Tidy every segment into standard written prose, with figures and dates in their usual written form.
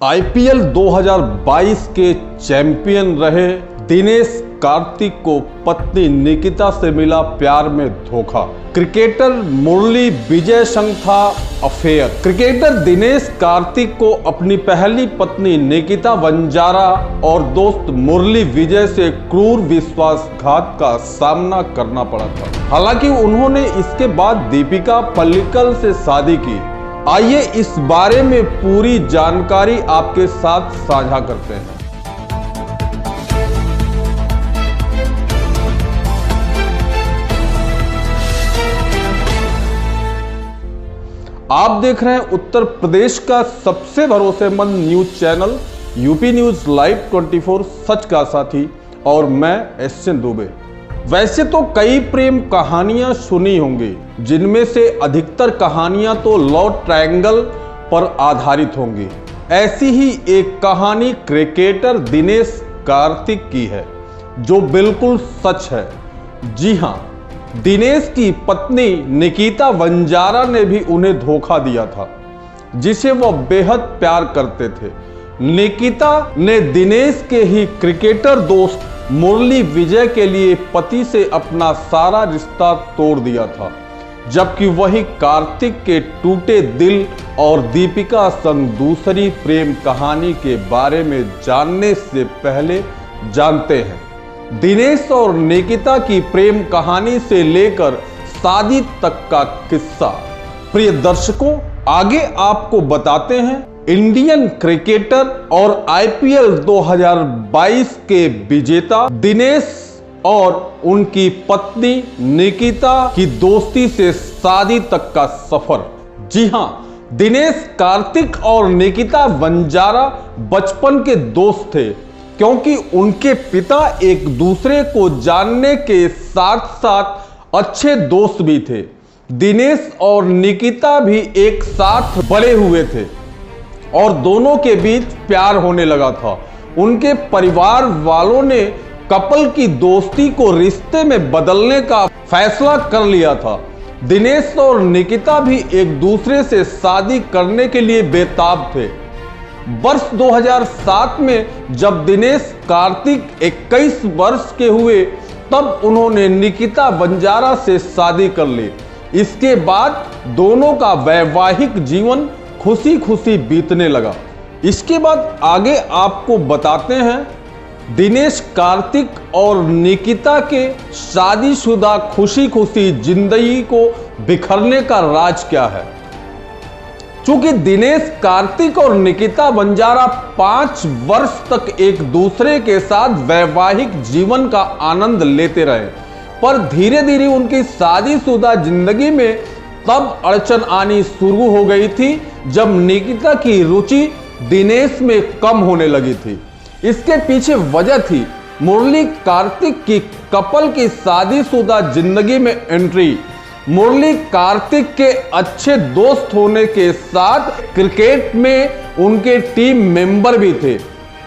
IPL 2022 के champion रहे दिनेश कार्तिक को पत्नी निकिता से मिला प्यार में धोखा। क्रिकेटर मुरली विजय संग था अफेयर। क्रिकेटर दिनेश कार्तिक को अपनी पहली पत्नी निकिता वंजारा और दोस्त मुरली विजय से क्रूर विश्वासघात का सामना करना पड़ा था। हालांकि उन्होंने इसके बाद दीपिका पल्लिकल से शादी की। आइए इस बारे में पूरी जानकारी आपके साथ साझा करते हैं। आप देख रहे हैं उत्तर प्रदेश का सबसे भरोसेमंद news channel UP news live 24 सच का साथी, और मैं एसएन दुबे। वैसे तो कई प्रेम कहानियां सुनी होंगी, जिनमें से अधिकतर कहानियां तो लव ट्रायंगल पर आधारित होंगी। ऐसी ही एक कहानी क्रिकेटर दिनेश कार्तिक की है, जो बिल्कुल सच है। जी हां, दिनेश की पत्नी निकिता वंजारा ने भी उन्हें धोखा दिया था, जिसे वह बेहद प्यार करते थे। निकिता ने दिनेश के ही क्रिकेटर दोस्त मुरली विजय के लिए पति से अपना सारा रिश्ता तोड़ दिया था, जबकि वही कार्तिक के टूटे दिल और दीपिका संग दूसरी प्रेम कहानी के बारे में जानने से पहले जानते हैं दिनेश और निकिता की प्रेम कहानी से लेकर शादी तक का किस्सा। प्रिय दर्शकों, आगे आपको बताते हैं इंडियन क्रिकेटर और आईपीएल 2022 के विजेता दिनेश और उनकी पत्नी निकिता की दोस्ती से शादी तक का सफर। जी हां, दिनेश कार्तिक और निकिता वंजारा बचपन के दोस्त थे, क्योंकि उनके पिता एक दूसरे को जानने के साथ साथ अच्छे दोस्त भी थे। दिनेश और निकिता भी एक साथ बड़े हुए थे और दोनों के बीच प्यार होने लगा था। उनके परिवार वालों ने कपल की दोस्ती को रिश्ते में बदलने का फैसला कर लिया था। दिनेश और निकिता भी एक दूसरे से शादी करने के लिए बेताब थे। वर्ष 2007 में जब दिनेश कार्तिक 21 वर्ष के हुए, तब उन्होंने निकिता वंजारा से शादी कर ली। इसके बाद दोनों का वैवाहिक जीवन खुशी खुशी बीतने लगा। इसके बाद आगे आपको बताते हैं दिनेश कार्तिक और निकिता के शादीशुदा खुशी खुशी जिंदगी को बिखरने का राज क्या है। चूंकि दिनेश कार्तिक और निकिता वंजारा 5 वर्ष तक एक दूसरे के साथ वैवाहिक जीवन का आनंद लेते रहे, पर धीरे धीरे उनकी शादीशुदा जिंदगी में तब अड़चन आनी शुरू हो गई थी, जब निकिता की रुचि दिनेश में कम होने लगी थी। इसके पीछे वजह थी मुरली कार्तिक की कपल की शादीशुदा जिंदगी में एंट्री। मुरली कार्तिक के अच्छे दोस्त होने के साथ क्रिकेट में उनके टीम मेंबर भी थे।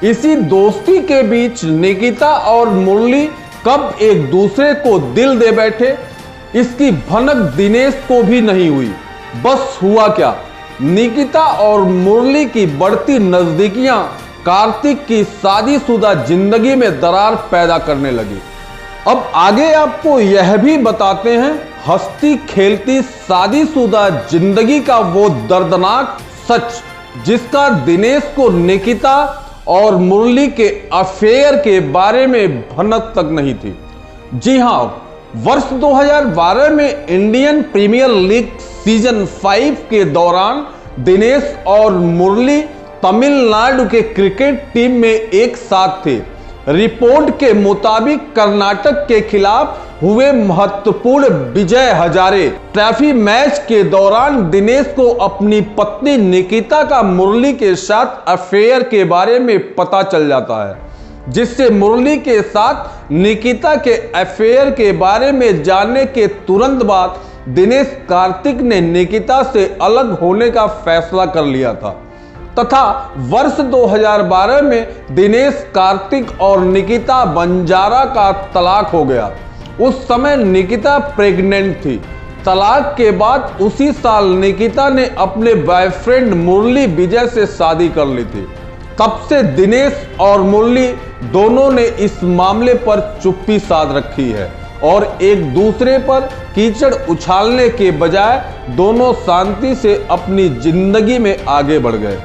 इसी दोस्ती के बीच निकिता और मुरली कब एक दूसरे को दिल दे बैठे, इसकी भनक दिनेश को भी नहीं हुई। बस हुआ क्या, निकिता और मुरली की बढ़ती नजदीकियां कार्तिक की शादीशुदा जिंदगी में दरार पैदा करने लगी। अब आगे आपको यह भी बताते हैं हंसती खेलती शादीशुदा जिंदगी का वो दर्दनाक सच, जिसका दिनेश को निकिता और मुरली के अफेयर के बारे में भनक तक नहीं थी। जी हां, वर्ष 2012 में इंडियन प्रीमियर लीग सीजन 5 के दौरान दिनेश और मुरली तमिलनाडु के क्रिकेट टीम में एक साथ थे। रिपोर्ट के मुताबिक कर्नाटक के खिलाफ हुए महत्वपूर्ण विजय हजारे ट्रॉफी मैच के दौरान दिनेश को अपनी पत्नी निकिता का मुरली के साथ अफेयर के बारे में पता चल जाता है, जिससे मुरली के साथ निकिता के अफेयर के बारे में जानने के तुरंत बाद दिनेश कार्तिक ने निकिता से अलग होने का फैसला कर लिया था तथा वर्ष 2012 में दिनेश कार्तिक और निकिता वंजारा का तलाक हो गया। उस समय निकिता प्रेग्नेंट थी। तलाक के बाद उसी साल निकिता ने अपने बॉयफ्रेंड मुरली विजय से शादी कर ली थी। तब से दिनेश और मुरली दोनों ने इस मामले पर चुप्पी साध रखी है और एक दूसरे पर कीचड़ उछालने के बजाय दोनों शांति से अपनी जिंदगी में आगे बढ़ गए।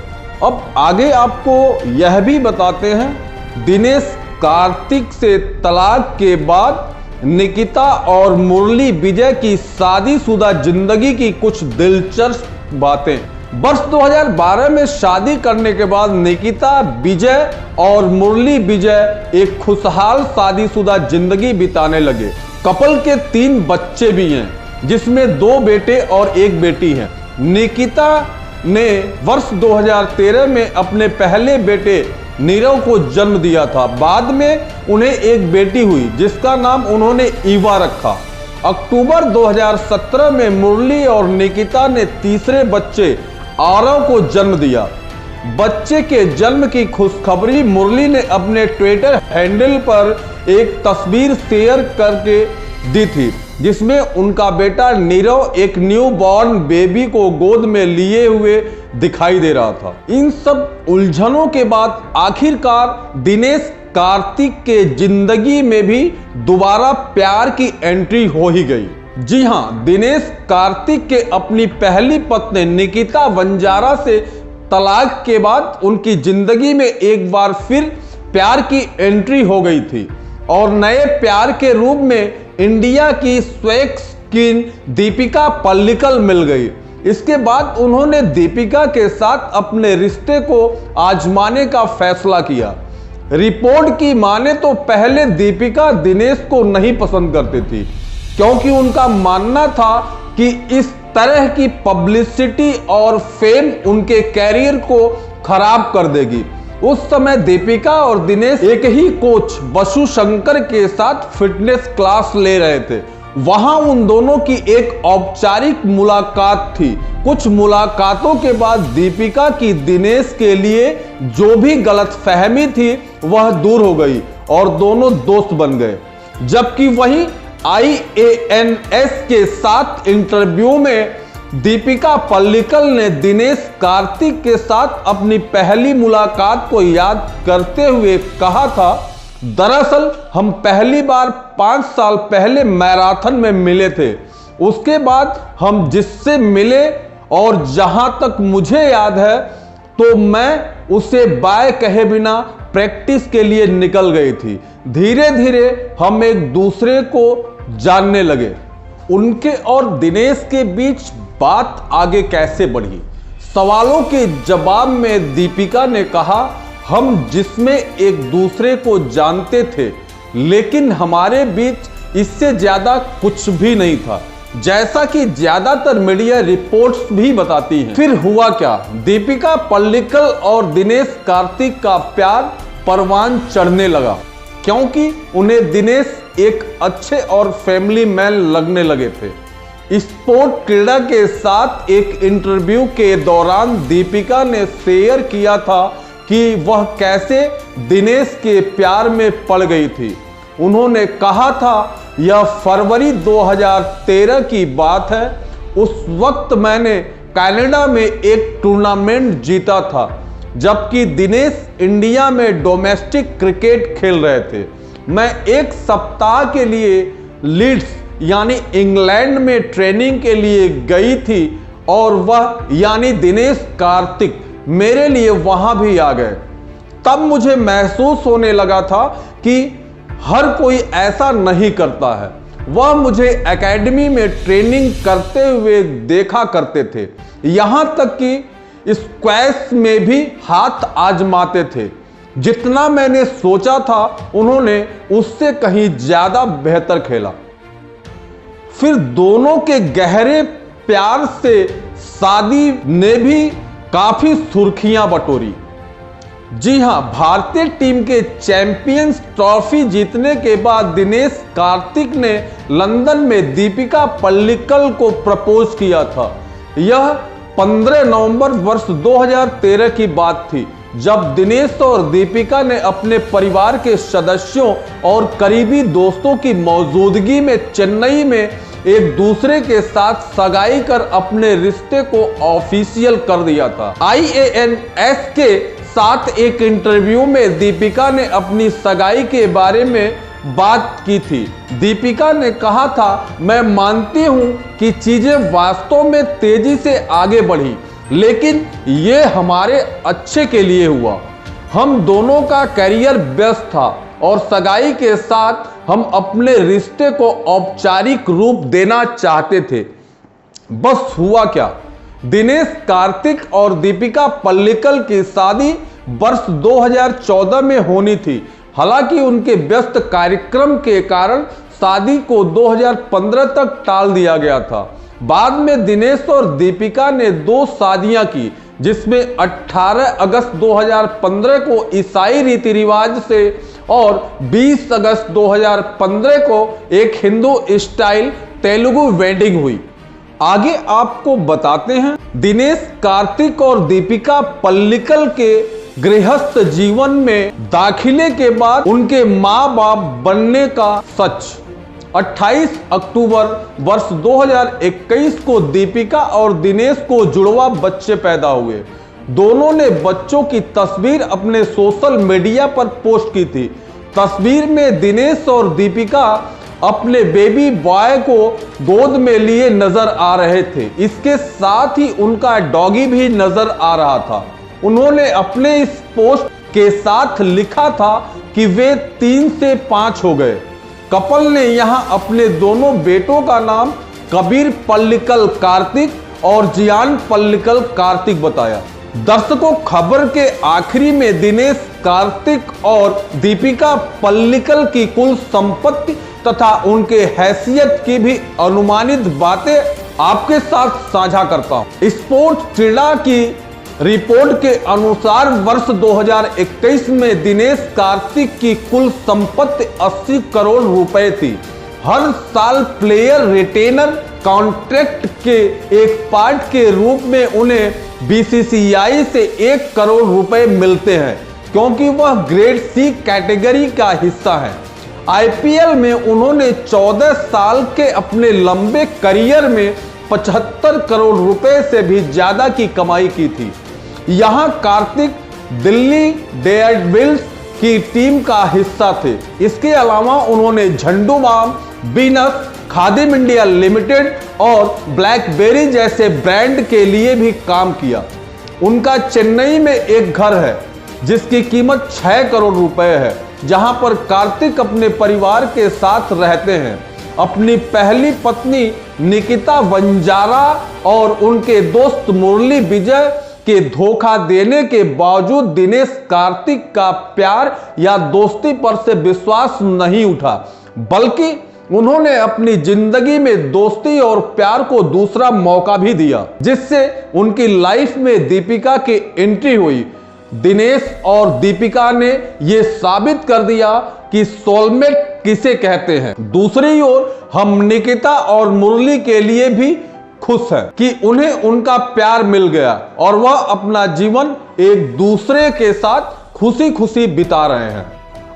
अब आगे आपको यह भी बताते हैं, दिनेश कार्तिक से तलाक के बाद निकिता और मुरली विजय की शादीशुदा जिंदगी की कुछ दिलचस्प बातें। वर्ष 2012 में शादी करने के बाद निकिता विजय और मुरली विजय एक खुशहाल शादीशुदा जिंदगी बिताने लगे। कपल के 3 बच्चे भी हैं, जिसमें 2 बेटे और 1 बेटी है। निकिता ने वर्ष 2013 में अपने पहले बेटे नीरव को जन्म दिया था। बाद में उन्हें एक बेटी हुई जिसका नाम उन्होंने ईवा रखा। अक्टूबर 2017 में मुरली और निकिता ने तीसरे बच्चे आरव को जन्म दिया। बच्चे के जन्म की खुशखबरी मुरली ने अपने ट्विटर हैंडल पर एक तस्वीर शेयर करके दी थी, जिसमें उनका बेटा नीरव एक न्यू बॉर्न बेबी को गोद में लिए हुए दिखाई दे रहा था। इन सब उलझनों के बाद आखिरकार दिनेश कार्तिक के जिंदगी में भी दोबारा प्यार की एंट्री हो ही गई। जी हां, दिनेश कार्तिक के अपनी पहली पत्नी निकिता वंजारा से तलाक के बाद उनकी जिंदगी में एक बार फिर प्यार की एंट्री हो गई थी और नए प्यार के रूप में इंडिया की सेक्स क्वीन दीपिका पल्लिकल मिल गई। इसके बाद उन्होंने दीपिका के साथ अपने रिश्ते को आजमाने का फैसला किया। रिपोर्ट की माने तो पहले दीपिका दिनेश को नहीं पसंद करती थी, क्योंकि उनका मानना था कि इस तरह की पब्लिसिटी और फेम उनके कैरियर को खराब कर देगी। उस समय दीपिका और दिनेश एक ही कोच बसु शंकर के साथ फिटनेस क्लास ले रहे थे। वहां उन दोनों की एक औपचारिक मुलाकात थी। कुछ मुलाकातों के बाद दीपिका की दिनेश के लिए जो भी गलतफहमी थी वह दूर हो गई और दोनों दोस्त बन गए। जबकि वहीं IANS के साथ इंटरव्यू में दीपिका पल्लिकल ने दिनेश कार्तिक के साथ अपनी पहली मुलाकात को याद करते हुए कहा था, दरअसल हम पहली बार 5 साल पहले मैराथन में मिले थे। उसके बाद हम जिससे मिले और जहां तक मुझे याद है तो मैं उसे बाय कहे बिना प्रैक्टिस के लिए निकल गई थी। धीरे धीरे हम एक दूसरे को जानने लगे। उनके और दिनेश के बीच बात आगे कैसे बढ़ी? सवालों के जवाब में दीपिका ने कहा, हम जिसमें एक दूसरे को जानते थे, लेकिन हमारे बीच इससे ज्यादा कुछ भी नहीं था, जैसा कि ज्यादातर मीडिया रिपोर्ट्स भी बताती हैं। फिर हुआ क्या? दीपिका पल्लिकल और दिनेश कार्तिक का प्यार परवान चढ़ने लगा, क्योंकि उन्हें दिनेश एक अच्छे और फैमिली मैन लगने लगे थे। स्पोर्ट क्रीडा के साथ एक इंटरव्यू के दौरान दीपिका ने शेयर किया था कि वह कैसे दिनेश के प्यार में पड़ गई थी। उन्होंने कहा था, यह फरवरी 2013 की बात है। उस वक्त मैंने कनाडा में एक टूर्नामेंट जीता था, जबकि दिनेश इंडिया में डोमेस्टिक क्रिकेट खेल रहे थे। मैं 1 सप्ताह के लिए लीड्स यानी इंग्लैंड में ट्रेनिंग के लिए गई थी और वह यानी दिनेश कार्तिक मेरे लिए वहां भी आ गए। तब मुझे महसूस होने लगा था कि हर कोई ऐसा नहीं करता है। वह मुझे एकेडमी में ट्रेनिंग करते हुए देखा करते थे, यहां तक कि स्क्वैश में भी हाथ आजमाते थे। जितना मैंने सोचा था उन्होंने उससे कहीं ज्यादा बेहतर खेला। फिर दोनों के गहरे प्यार से शादी ने भी काफी सुर्खियां बटोरी। जी हां, भारतीय टीम के चैंपियंस ट्रॉफी जीतने के बाद दिनेश कार्तिक ने लंदन में दीपिका पल्लिकल को प्रपोज किया था। यह 15 नवंबर वर्ष 2013 की बात थी, जब दिनेश और दीपिका ने अपने परिवार के सदस्यों और करीबी दोस्तों की मौजूदगी में चेन्नई में एक दूसरे के साथ सगाई कर अपने रिश्ते को ऑफिशियल कर दिया था। IANS के साथ एक इंटरव्यू में दीपिका ने अपनी सगाई के बारे में बात की थी। दीपिका ने कहा था, मैं मानती हूं कि चीजें वास्तव में तेजी से आगे बढ़ी, लेकिन ये हमारे अच्छे के लिए हुआ। हम दोनों का करियर व्यस्त था और सगाई के साथ हम अपने रिश्ते को औपचारिक रूप देना चाहते थे। बस हुआ क्या, दिनेश कार्तिक और दीपिका पल्लिकल की शादी वर्ष 2014 में होनी थी। हालांकि उनके व्यस्त कार्यक्रम के कारण शादी को 2015 तक टाल दिया गया था। बाद में दिनेश और दीपिका ने 2 शादियां की, जिसमें 18 अगस्त 2015 को ईसाई रीति रिवाज से और 20 अगस्त 2015 को एक हिंदू स्टाइल तेलुगु वेडिंग हुई। आगे आपको बताते हैं दिनेश कार्तिक और दीपिका पल्लिकल के गृहस्थ जीवन में दाखिले के बाद उनके मां बाप बनने का सच। 28 अक्टूबर वर्ष 2021 को दीपिका और दिनेश को जुड़वा बच्चे पैदा हुए। दोनों ने बच्चों की तस्वीर अपने सोशल मीडिया पर पोस्ट की थी। तस्वीर में दिनेश और दीपिका अपने बेबी बॉय को गोद में लिए नजर आ रहे थे। इसके साथ ही उनका डॉगी भी नजर आ रहा था। उन्होंने अपने इस पोस्ट के साथ लिखा था कि वे 3 से 5 हो गए। कपल ने यहां अपने दोनों बेटों का नाम कबीर पल्लिकल कार्तिक और जियान पल्लिकल कार्तिक बताया। दर्शकों, खबर के आखिरी में दिनेश कार्तिक और दीपिका पल्लिकल की कुल संपत्ति तथा उनके हैसियत की भी अनुमानित बातें आपके साथ साझा करता हूं। स्पोर्ट्स ट्रेडा की रिपोर्ट के अनुसार वर्ष 2021 में दिनेश कार्तिक की कुल संपत्ति 80 करोड़ रुपए थी। हर साल प्लेयर रिटेनर कॉन्ट्रैक्ट के एक पार्ट के रूप में उन्हें बीसीसीआई से 1 करोड़ रुपए मिलते हैं, क्योंकि वह ग्रेड सी कैटेगरी का हिस्सा है। आईपीएल में उन्होंने 14 साल के अपने लंबे करियर में 75 करोड़ रुपए से भी ज्यादा की कमाई की थी। यहां कार्तिक दिल्ली डेयरडेविल्स की टीम का हिस्सा थे। इसके अलावा उन्होंने झंडूबाम, बीनस, खादिम इंडिया लिमिटेड और ब्लैकबेरी जैसे ब्रांड के लिए भी काम किया। उनका चेन्नई में एक घर है जिसकी कीमत 6 करोड़ रुपए है, जहां पर कार्तिक अपने परिवार के साथ रहते हैं। अपनी पहली पत्नी निकिता वंजारा और उनके दोस्त मुरली विजय के धोखा देने के बावजूद दिनेश कार्तिक का प्यार या दोस्ती पर से विश्वास नहीं उठा, बल्कि उन्होंने अपनी जिंदगी में दोस्ती और प्यार को दूसरा मौका भी दिया, जिससे उनकी लाइफ में दीपिका की एंट्री हुई। दिनेश और दीपिका ने यह साबित कर दिया कि सोलमेट किसे कहते हैं। दूसरी ओर हम निकिता और मुरली के लिए भी खुश हैं कि उन्हें उनका प्यार मिल गया और वह अपना जीवन एक दूसरे के साथ खुशी खुशी बिता रहे हैं।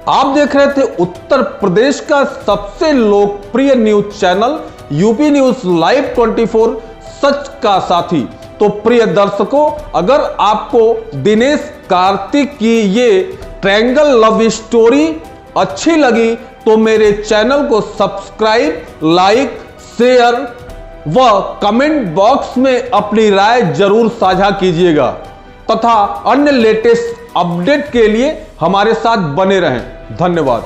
आप देख रहे थे उत्तर प्रदेश का सबसे लोकप्रिय news channel UP news live 24 सच का साथी। तो प्रिय दर्शकों, अगर आपको दिनेश कार्तिक की ये ट्रायंगल लव स्टोरी अच्छी लगी तो मेरे चैनल को सब्सक्राइब, लाइक, शेयर व कमेंट बॉक्स में अपनी राय जरूर साझा कीजिएगा तथा अन्य लेटेस्ट अपडेट के लिए हमारे साथ बने रहें। धन्यवाद।